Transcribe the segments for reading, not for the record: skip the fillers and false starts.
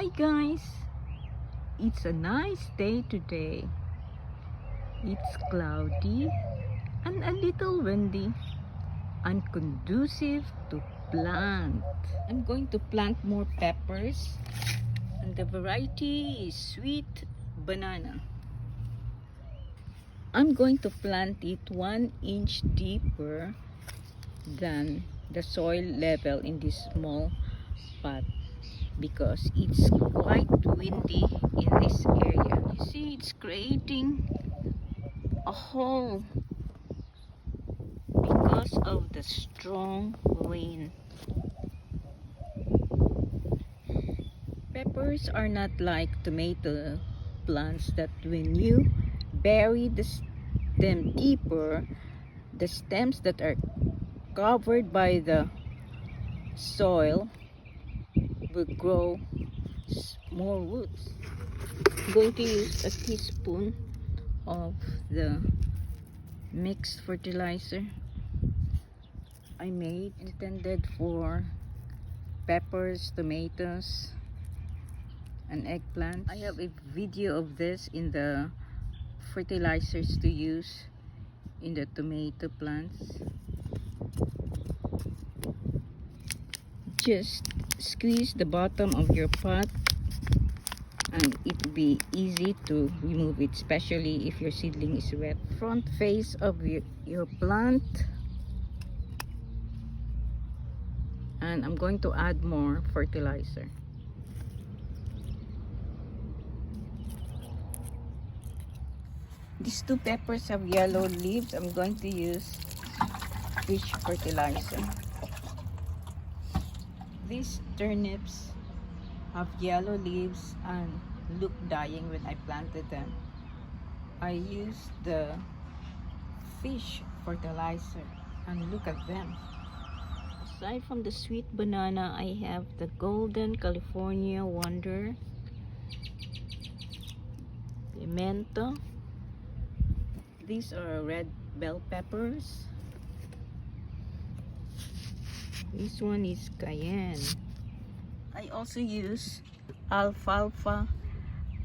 Hi guys, it's a nice day today. It's cloudy and a little windy and conducive to plant. I'm going to plant more peppers, and the variety is sweet banana. I'm going to plant it 1 inch deeper than the soil level in this small pot, because it's quite windy in this area. You see, it's creating a hole because of the strong wind. Peppers are not like tomato plants that when you bury the stem deeper, the stems that are covered by the soil will grow more roots. I'm going to use a teaspoon of the mixed fertilizer I made, intended for peppers, tomatoes, and eggplant. I have a video of this in the fertilizers to use in the tomato plants. Just squeeze the bottom of your pot and it will be easy to remove it, especially if your seedling is wet. Front face of your plant, and I'm going to add more fertilizer. These two peppers have yellow leaves. I'm going to use fish fertilizer. These turnips have yellow leaves and look dying when I planted them. I used the fish fertilizer and look at them. Aside from the sweet banana, I have the Golden California Wonder, pimento. These are red bell peppers. This one is cayenne. I also use alfalfa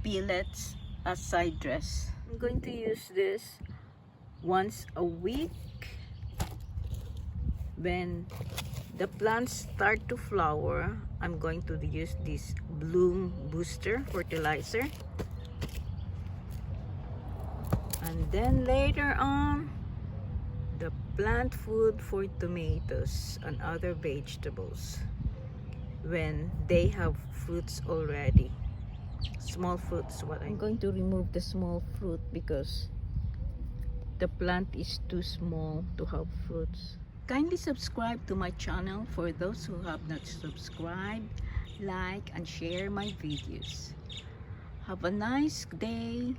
pellets as side dress. I'm going to use this once a week. When the plants start to flower, I'm going to use this bloom booster fertilizer. And then later on, the plant food for tomatoes and other vegetables when they have fruits already. Small fruits. I'm going to remove the small fruit because the plant is too small to have fruits. Kindly subscribe to my channel for those who have not subscribed. Like and share my videos. Have a nice day.